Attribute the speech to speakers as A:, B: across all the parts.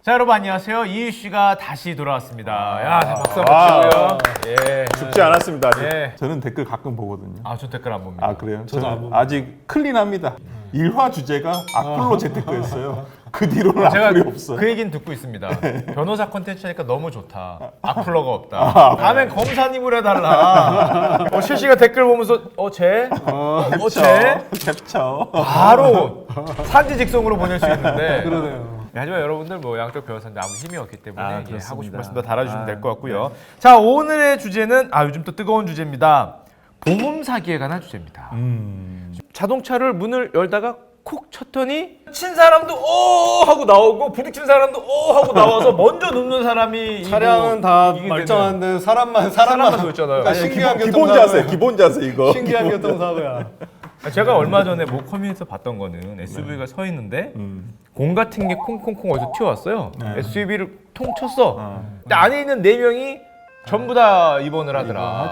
A: 자, 여러분 안녕하세요. 이유씨가 다시 돌아왔습니다. 야, 박수 한번 치고요. 예.
B: 죽지 않았습니다. 아직.
A: 예.
B: 저는 댓글 가끔 보거든요.
A: 아, 저 댓글 안 봅니다.
B: 아 그래요?
C: 저도 안
B: 저는
C: 봅니다.
B: 아직 클린합니다. 일화 주제가 악플로 재테크였어요. 그 뒤로는
A: 제가
B: 악플이 없어요.
A: 그 얘기는 듣고 있습니다. 변호사 콘텐츠 하니까 너무 좋다. 악플러가 없다. 다음엔 검사님을 해달라. 실시간 댓글 보면서 쟤? 쟤?
B: 캡처.
A: 바로 산지직송으로 보낼 수 있는데
C: 그러네요.
A: 하지만 여러분들 뭐 양쪽 변호사인데 아무 힘이 없기 때문에 예,
B: 그렇습니다.
A: 하고 싶은 말씀도 달아주시면 될 것 같고요. 자, 오늘의 주제는 요즘 또 뜨거운 주제입니다. 보험 사기에 관한 주제입니다. 자동차를 문을 열다가 콕 쳤더니 친 사람도 오 하고 나오고 부딪힌 사람도 오 하고 나와서 먼저 눕는 사람이
C: 차량은 다
A: 이게
C: 멀쩡한데 사람만
A: 눕잖아요.
C: 그러니까 신기한
B: 기본 자세, 기본 자세 이거.
C: 신기한 교통사고야.
A: 제가 얼마 전에 뭐 커뮤니티에서 봤던 거는 SUV가 서 있는데 공 같은 게 콩콩콩 어디서 튀어왔어요. SUV를 통 쳤어. 근데 안에 있는 4명이 전부 다 입원을 하더라.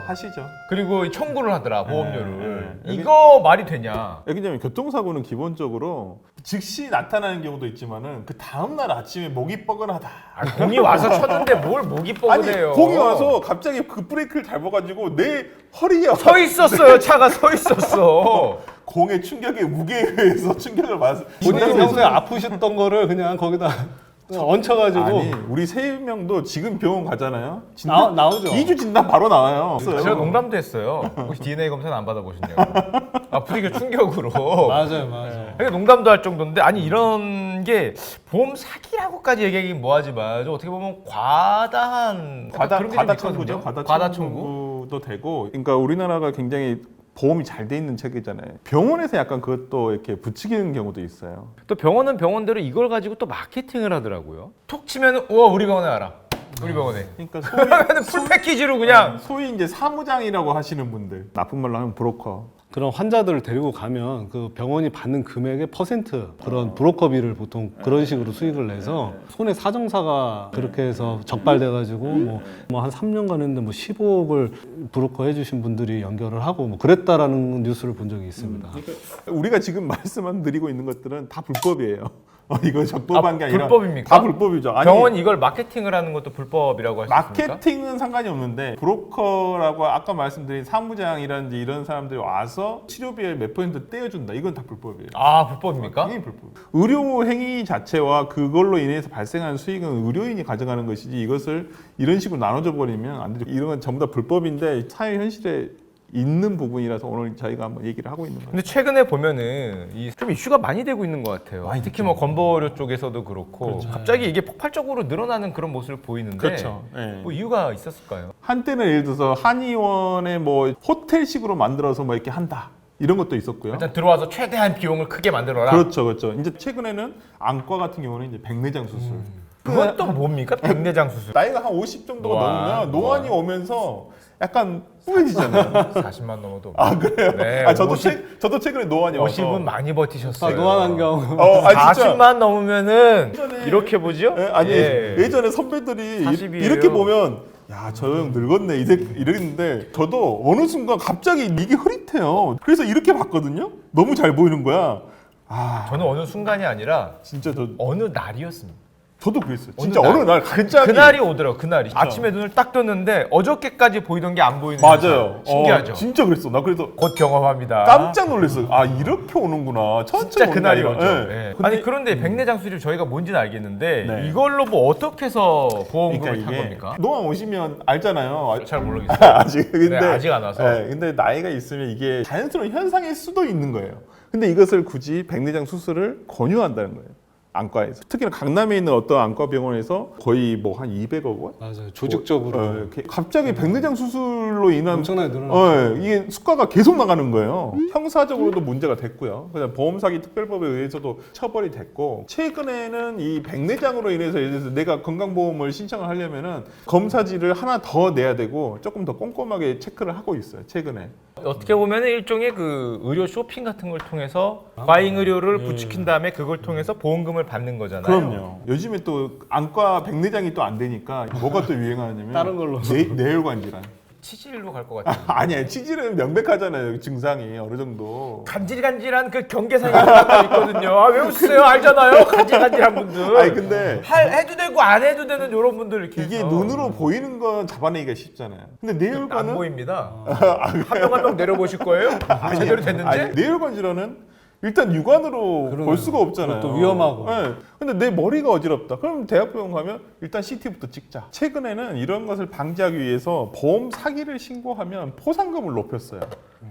B: 하시죠.
A: 그리고 청구를 하더라, 보험료를.
B: 네.
A: 이거 말이 되냐?
B: 왜냐면 교통사고는 기본적으로 즉시 나타나는 경우도 있지만은 그 다음 날 아침에 목이 뻐근하다.
A: 공이 와서 쳤는데 뭘 목이 뻐근해요.
B: 아니 공이 와서 갑자기 그 브레이크를 잡아가지고 내 허리에
A: 서 있었어요. 차가 서 있었어.
B: 공의 충격에 무게에 의해서 충격을 받아서
C: 본인이 평소에 아프셨던 거를 그냥 거기다 얹혀가지고
B: 아니 우리 3명도 지금 병원 가잖아요. 진단,
C: 나오죠.
B: 2주 진단 바로 나와요.
A: 제가 농담도 했어요. 혹시 DNA 검사는 안 받아보셨냐고. 부딪혀 충격으로.
C: 맞아요.
A: 그러니까 농담도 할 정도인데 아니 이런 게 보험 사기라고까지 얘기하긴 뭐하지만 좀 어떻게 보면 과다한 그런 게좀
B: 과다
A: 있거든요.
B: 청구죠.
A: 과다 청구.
B: 청구도 되고. 그러니까 우리나라가 굉장히 보험이 잘 돼 있는 체계잖아요. 병원에서 약간 그것도 이렇게 부추기는 경우도 있어요.
A: 또 병원은 병원대로 이걸 가지고 또 마케팅을 하더라고요. 톡 치면은 우와 우리 병원에 와라. 우리 병원에.
B: 그러니까
A: 그러면 풀 패키지로 그냥
B: 소위 이제 사무장이라고 하시는 분들, 나쁜 말로 하면 브로커.
C: 그런 환자들을 데리고 가면 그 병원이 받는 금액의 퍼센트 그런 브로커비를 보통 그런 식으로 수익을 내서 손해 사정사가 그렇게 해서 적발돼가지고 뭐 한 3년간 했는데 뭐 15억을 브로커 해주신 분들이 연결을 하고 뭐 그랬다라는 뉴스를 본 적이 있습니다.
B: 우리가 지금 말씀만 드리고 있는 것들은 다 불법이에요. 이거 적법한 게 아니라
A: 불법입니까?
B: 다 불법이죠. 아니,
A: 병원 이걸 마케팅을 하는 것도 불법이라고 할 수 있습니까?
B: 마케팅은 상관이 없는데 브로커라고 아까 말씀드린 사무장이라든지 이런 사람들이 와서 치료비에 몇 퍼센트 떼어준다. 이건 다 불법이에요.
A: 불법입니까?
B: 당연히 불법. 의료 행위 자체와 그걸로 인해서 발생한 수익은 의료인이 가져가는 것이지 이것을 이런 식으로 나눠줘 버리면 안 되죠. 이런 건 전부 다 불법인데 사회 현실에 있는 부분이라서 오늘 저희가 한번 얘기를 하고 있는 거예요.
A: 근데 최근에 보면은 좀 이슈가 많이 되고 있는 것 같아요. 특히 뭐 건보료 쪽에서도 그렇고 갑자기 이게 폭발적으로 늘어나는 그런 모습을 보이는데
B: 그렇죠. 네.
A: 뭐 이유가 있었을까요?
B: 한때는 예를 들어서 한의원에 뭐 호텔식으로 만들어서 뭐 이렇게 한다. 이런 것도 있었고요.
A: 일단 들어와서 최대한 비용을 크게 만들어라.
B: 그렇죠. 이제 최근에는 안과 같은 경우는 이제 백내장 수술.
A: 그건 또 뭡니까? 백내장 수술.
B: 나이가 한 50 정도가
A: 노안,
B: 넘으면 노안이 오면서 약간 뿌얘지잖아요.
A: 40만 넘어도.
B: 그래요?
A: 네,
B: 저도 최근에 노안이 와서
A: 50은 많이 버티셨어요.
C: 노안 안경.
B: 진짜.
A: 40만 넘으면은
B: 예전에-
A: 이렇게 보죠?
B: 아니
A: 예.
B: 예전에 선배들이
A: 40이에요.
B: 이렇게 보면 야 저 형 늙었네 이랬는데 저도 어느 순간 갑자기 이게 흐릿해요. 그래서 이렇게 봤거든요. 너무 잘 보이는 거야.
A: 저는 어느 순간이 아니라
B: 진짜
A: 어느 날이었습니다.
B: 저도 그랬어요. 진짜 어느 날 갑자기
A: 그날이 오더라고. 그날이. 아침에 눈을 딱 떴는데 어저께까지 보이던 게 안 보이는
B: 맞아요.
A: 신기하죠.
B: 진짜 그랬어. 나 그래서
A: 곧 경험합니다.
B: 깜짝 놀랐어요. 이렇게 오는구나.
A: 진짜
B: 천천히
A: 그날이
B: 오는구나.
A: 왔죠.
B: 예.
A: 예. 아니 그런데 백내장 수술 저희가 뭔지는 알겠는데
B: 네.
A: 이걸로 뭐 어떻게 해서 보험금을
B: 그러니까
A: 탄
B: 이게
A: 겁니까?
B: 노안 오시면 알잖아요.
A: 잘 모르겠어요.
B: 아직 근데
A: 네, 아직 안 와서.
B: 근데 나이가 있으면 이게 자연스러운 현상일 수도 있는 거예요. 근데 이것을 굳이 백내장 수술을 권유한다는 거예요. 안과에서. 특히나 강남에 있는 어떤 안과 병원에서 거의 뭐 한 200억 원?
C: 맞아요. 조직적으로
B: 이렇게 갑자기 백내장 수술로 인한
C: 엄청나게 늘어났어요.
B: 이게 수가가 계속 나가는 거예요. 형사적으로도 문제가 됐고요. 그다음 보험사기 특별법에 의해서도 처벌이 됐고 최근에는 이 백내장으로 인해서 예를 들어서 내가 건강보험을 신청을 하려면은 검사지를 하나 더 내야 되고 조금 더 꼼꼼하게 체크를 하고 있어요. 최근에.
A: 어떻게 보면 일종의 그 의료 쇼핑 같은 걸 통해서 과잉 의료를 부추긴 다음에 그걸 통해서 보험금을 받는 거잖아요.
B: 그럼요. 요즘에 또 안과 백내장이 또 안 되니까 뭐가 또 유행하냐면
C: 다른 걸로.
B: 뇌혈관 질환.
A: 치질로 갈 것 같아요.
B: 아니야, 치질은 명백하잖아요. 증상이 어느 정도.
A: 간질간질한 그 경계상이 하나 있거든요. 아, 왜 웃으세요? 알잖아요. 간질간질한 분들.
B: 아니 근데
A: 해도 되고 안 해도 되는 이런 분들 이렇게
B: 이게
A: 해서.
B: 눈으로 보이는 건 잡아내기가 쉽잖아요. 근데
A: 안
B: 뇌혈관은
A: 보입니다. 한 명 한 명 내려보실 거예요? 제대로 됐는지?
B: 아니, 뇌혈관 질환은 일단 육안으로
C: 그러네요.
B: 볼 수가 없잖아요.
C: 그것도 위험하고.
B: 네. 근데 내 머리가 어지럽다. 그럼 대학병원 가면 일단 CT부터 찍자. 최근에는 이런 것을 방지하기 위해서 보험 사기를 신고하면 포상금을 높였어요.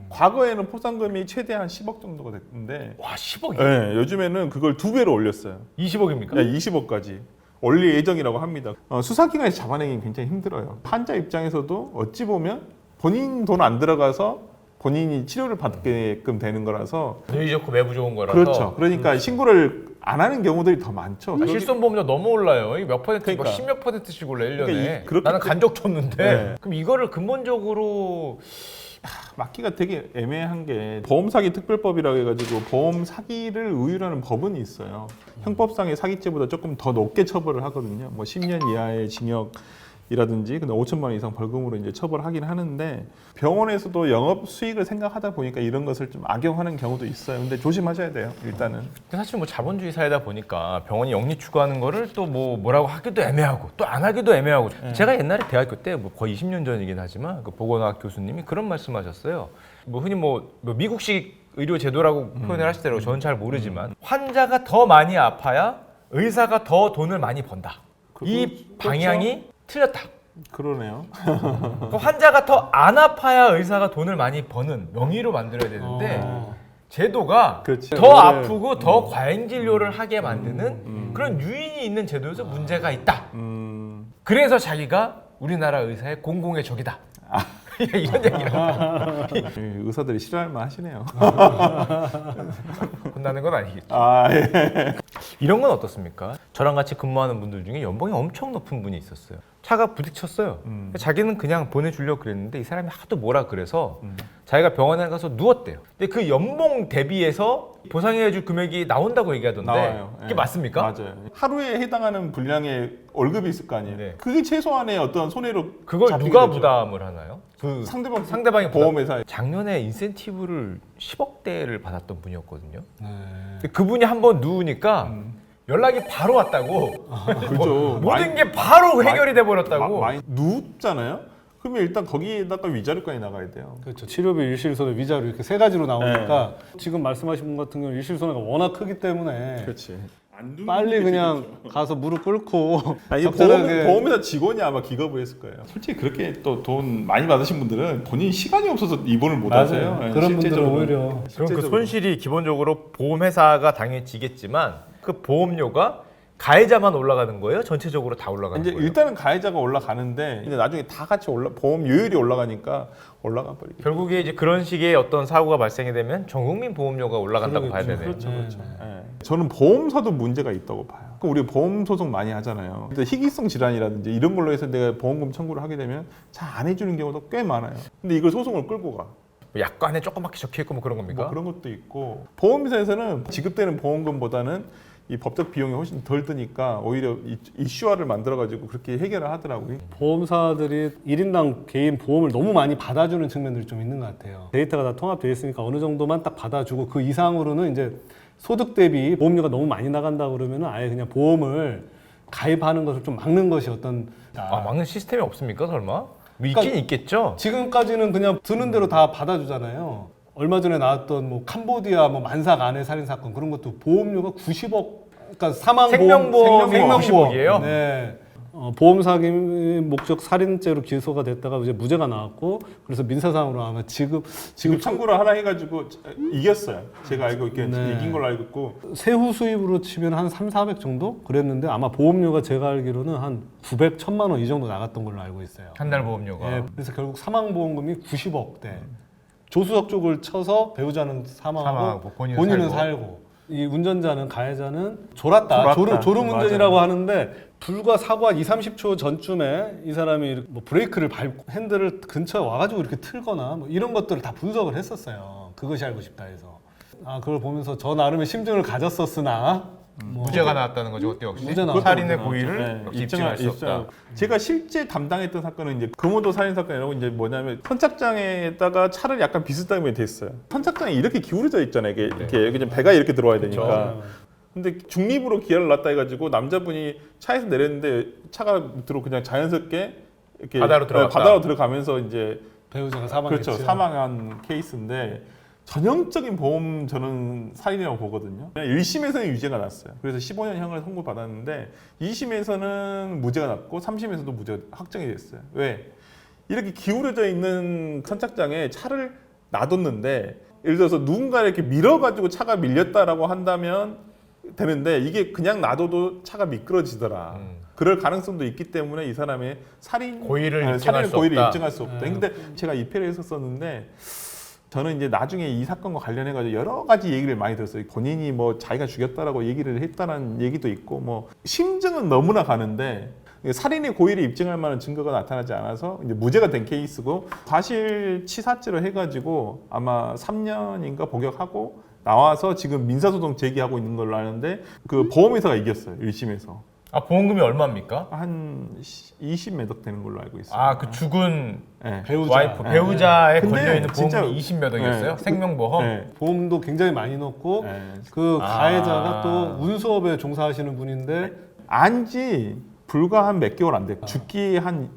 B: 과거에는 포상금이 최대한 10억 정도가 됐는데
A: 와, 10억이?
B: 네, 요즘에는 그걸 2배로 올렸어요.
A: 20억입니까?
B: 20억까지. 올릴 예정이라고 합니다. 수사기관에서 잡아내기 굉장히 힘들어요. 환자 입장에서도 어찌 보면 본인 돈 안 들어가서 본인이 치료를 받게끔 되는 거라서
A: 눈이 좋고 매부 좋은 거라서.
B: 그렇죠. 그러니까 신고를 안 하는 경우들이 더 많죠.
A: 실손보험료 너무 올라요. 이게 몇 퍼센트,
B: 그러니까.
A: 10몇 %씩 올라 1년에.
B: 그러니까 그렇기
A: 나는 간적 쳤는데.
B: 네.
A: 그럼 이거를 근본적으로
B: 막기가 되게 애매한 게 보험 사기 특별법이라고 해가지고 보험 사기를 의율하는 법은 있어요. 형법상의 사기죄보다 조금 더 높게 처벌을 하거든요. 뭐 10년 이하의 징역이라든지 근데 5천만 원 이상 벌금으로 이제 처벌하긴 하는데 병원에서도 영업 수익을 생각하다 보니까 이런 것을 좀 악용하는 경우도 있어요. 근데 조심하셔야 돼요. 일단은.
A: 근데 사실 뭐 자본주의 사회다 보니까 병원이 영리 추구하는 거를 또 뭐라고 하기도 애매하고 또 안 하기도 애매하고. 제가 옛날에 대학교 때 뭐 거의 20년 전이긴 하지만 그 보건학 교수님이 그런 말씀하셨어요. 뭐 흔히 뭐 미국식 의료 제도라고 표현을 하시더라고요. 저는 잘 모르지만 환자가 더 많이 아파야 의사가 더 돈을 많이 번다. 이 방향이 틀렸다.
B: 그러네요.
A: 그 환자가 더 안 아파야 의사가 돈을 많이 버는 명의로 만들어야 되는데 제도가
B: 그렇지.
A: 더
B: 그래.
A: 아프고 더 과잉 진료를 하게 만드는 그런 유인이 있는 제도에서 문제가 있다. 그래서 자기가 우리나라 의사의 공공의 적이다. 이런 얘기를
B: 의사들이 싫어할 만 하시네요.
A: 혼나는 건 아니겠죠.
B: 아, 예.
A: 이런 건 어떻습니까? 저랑 같이 근무하는 분들 중에 연봉이 엄청 높은 분이 있었어요. 차가 부딪혔어요. 자기는 그냥 보내주려고 그랬는데 이 사람이 하도 뭐라 그래서 자기가 병원에 가서 누웠대요. 근데 그 연봉 대비해서 보상해줄 금액이 나온다고 얘기하던데
B: 나와요.
A: 그게
B: 예.
A: 맞습니까?
B: 맞아요. 하루에 해당하는 분량의 월급이 있을 거 아니에요.
A: 네.
B: 그게 최소한의 어떤 손해로
A: 그걸
B: 잡히게
A: 누가
B: 되죠.
A: 부담을 하나요? 그 상대방이
B: 보험회사.
A: 작년에 인센티브를 10억대를 받았던 분이었거든요.
C: 네.
A: 근데 그분이 한번 누우니까 연락이 바로 왔다고.
B: 그렇죠.
A: 모든 게 바로 해결이 돼 버렸다고.
B: 많이 눕잖아요. 그러면 일단 거기에다가 위자료까지 나가야 돼요.
C: 그렇죠. 치료비, 일실손해, 위자료 이렇게 세 가지로 나오니까 지금 말씀하신 분 같은 경우는 일실손해가 워낙 크기 때문에
B: 그렇지.
C: 빨리 그냥 가서 무릎 꿇고
B: 아니,
C: 적절하게
B: 보험회사 직원이 아마 기겁을 했을 거예요. 솔직히 그렇게 또 돈 많이 받으신 분들은 본인 시간이 없어서 입원을 못 하세요.
C: 맞아요.
B: 예,
C: 그런 분들은
B: 실제적으로.
C: 오히려
A: 그럼 그
B: 실제적으로.
A: 손실이 기본적으로 보험회사가 당연히 지겠지만 그 보험료가 가해자만 올라가는 거예요? 전체적으로 다 올라가는
B: 이제
A: 거예요?
B: 일단은 가해자가 올라가는데 이제 나중에 다 같이 보험료율이 올라가니까 올라가 버리게.
A: 결국에 이제 그런 식의 어떤 사고가 발생이 되면 전 국민 보험료가 올라간다고 봐야 되네요.
C: 그렇죠. 그렇죠.
B: 예. 저는 보험사도 문제가 있다고 봐요. 우리 보험 소송 많이 하잖아요. 근데 희귀성 질환이라든지 이런 걸로 해서 내가 보험금 청구를 하게 되면 잘 안 해주는 경우도 꽤 많아요. 근데 이걸 소송을 끌고 가.
A: 뭐 약관에 조그맣게 적혀 있고 뭐 그런 겁니까?
B: 뭐 그런 것도 있고 보험회사에서는 지급되는 보험금보다는 이 법적 비용이 훨씬 덜 드니까 오히려 이슈화를 만들어가지고 그렇게 해결을 하더라고요.
C: 보험사들이 1인당 개인 보험을 너무 많이 받아주는 측면들이 좀 있는 것 같아요. 데이터가 다 통합되어 있으니까 어느 정도만 딱 받아주고 그 이상으로는 이제 소득 대비 보험료가 너무 많이 나간다 그러면 아예 그냥 보험을 가입하는 것을 좀 막는 것이 어떤
A: 막는 시스템이 없습니까 설마? 뭐 있긴
C: 그러니까
A: 있겠죠.
C: 지금까지는 그냥 드는 대로 다 받아주잖아요. 얼마 전에 나왔던 뭐 캄보디아 뭐 만삭 아내 살인 사건 그런 것도 보험료가 90억, 그러니까 사망
A: 생명보험이
C: 생명보험
A: 90억이에요?
C: 네. 보험 사기 목적 살인죄로 기소가 됐다가 이제 무죄가 나왔고 그래서 민사상으로 아마 지금
B: 청구를 하나 해가지고 이겼어요. 제가 알고 있긴
C: 네.
B: 이긴 걸로 알고 있고.
C: 세후 수입으로 치면 한 3,400 정도 그랬는데 아마 보험료가 제가 알기로는 한 900, 1,000만 원 이 정도 나갔던 걸로 알고 있어요.
A: 한 달 보험료가.
C: 예, 그래서 결국 사망보험금이 90억대. 조수석 쪽을 쳐서 배우자는 사망하고
A: 사망하고
C: 본인은 살고. 이 운전자는 가해자는 졸았다.
B: 졸았다.
C: 졸음 운전이라고
B: 맞아요.
C: 하는데 불과 사고 한 2, 30초 전쯤에 이 사람이 이렇게 뭐 브레이크를 밟고 핸들을 근처에 와가지고 이렇게 틀거나 뭐 이런 것들을 다 분석을 했었어요. 그것이 알고 싶다 해서. 그걸 보면서 저 나름의 심증을 가졌었으나
A: 무죄가 나왔다는 거죠, 그때 역시.
C: 무죄 나왔죠.
A: 살인의
B: 그것도
A: 고의를
B: 네,
A: 역시 입증할 수 없다.
B: 제가 실제 담당했던 사건은 이제 금호도 살인 사건이라고 이제 뭐냐면 선착장에다가 차를 약간 비스듬하게 됐어요. 선착장이 이렇게 기울어져 있잖아요. 이렇게 여기 좀 배가 이렇게 들어와야 되니까. 근데 중립으로 기어를 놨다 해가지고 남자분이 차에서 내렸는데 차가 밑으로 그냥 자연스럽게 이렇게
A: 바다로 들어갔다.
B: 바다로 들어가면서 이제
C: 배우자가 사망했죠.
B: 그렇죠. 사망한 케이스인데 전형적인 보험 저는 살인이라고 보거든요. 1심에서는 유죄가 났어요. 그래서 15년형을 선고받았는데 2심에서는 무죄가 났고 3심에서도 무죄가 확정이 됐어요. 왜? 이렇게 기울어져 있는 선착장에 차를 놔뒀는데 예를 들어서 누군가 이렇게 밀어가지고 차가 밀렸다라고 한다면 되는데 이게 그냥 놔둬도 차가 미끄러지더라. 그럴 가능성도 있기 때문에 이 사람의 살인
A: 고의를 입증할
B: 살인의
A: 수
B: 고의를
A: 없다.
B: 입증할 수 없다. 근데 제가 입회를 했었었는데 저는 이제 나중에 이 사건과 관련해가지고 여러 가지 얘기를 많이 들었어요. 본인이 뭐 자기가 죽였다라고 얘기를 했다는 얘기도 있고 뭐 심증은 너무나 가는데 살인의 고의를 입증할 만한 증거가 나타나지 않아서 이제 무죄가 된 케이스고 과실치사죄로 해가지고 아마 3년인가 복역하고 나와서 지금 민사소송 제기하고 있는 걸로 아는데 그 보험회사가 이겼어요. 1심에서.
A: 아, 보험금이 얼마입니까?
B: 한 20매덕 되는 걸로 알고 있어요.
A: 아, 그 죽은
B: 네.
C: 배우자.
A: 와이프, 배우자에
B: 근데
A: 걸려 있는
B: 진짜-
A: 보험금이 20몇 억이었어요?
B: 네.
A: 생명보험?
B: 네.
C: 보험도 굉장히 많이 넣고
B: 네.
C: 그 가해자가
A: 아.
C: 또 운수업에 종사하시는 분인데
B: 안지 불과 한 몇 개월 안 됐고 죽기 한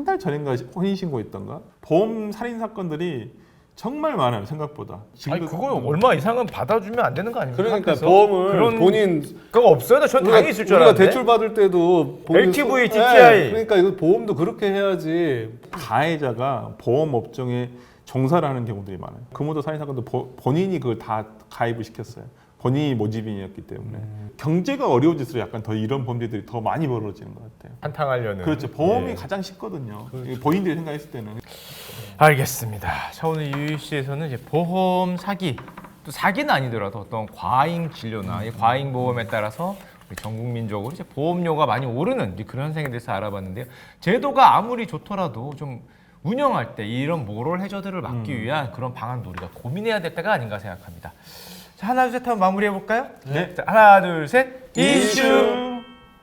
B: 달 전인가 혼인신고했던가 보험 살인 사건들이 정말 많아요 생각보다.
A: 아니, 그거 얼마 이상은 받아주면 안 되는 거 아닙니까?
C: 그러니까
A: 학교에서?
C: 보험을
A: 그런
C: 본인
A: 그거 없어요? 전 당연히 있을 줄
C: 우리가
A: 알았는데.
C: 대출 받을 때도 본인
A: LTV,
C: 소-
A: DTI.
C: 네, 그러니까 이거 보험도 그렇게 해야지.
B: 가해자가 보험 업종에 종사를 하는 경우들이 많아요. 금호도 살인 사건도 본인이 그걸 다 가입을 시켰어요. 본인이 모집인이었기 때문에 경제가 어려워질수록 약간 더 이런 범죄들이 더 많이 벌어지는 것 같아요.
A: 한탕하려는.
B: 그렇죠. 보험이
A: 예.
B: 가장 쉽거든요. 본인들이 생각했을 때는.
A: 알겠습니다. 자, 오늘 UUC에서는 이제 보험 사기, 또 사기는 아니더라도 어떤 과잉 진료나 이 과잉 보험에 따라서 우리 전 국민적으로 이제 보험료가 많이 오르는 이제 그런 현상에 대해서 알아봤는데요. 제도가 아무리 좋더라도 좀 운영할 때 이런 모럴 해저들을 막기 위한 그런 방안도 우리가 고민해야 될 때가 아닌가 생각합니다. 자, 하나 둘 셋 한번 마무리해 볼까요?
B: 네.
A: 자, 하나 둘 셋. 이슈.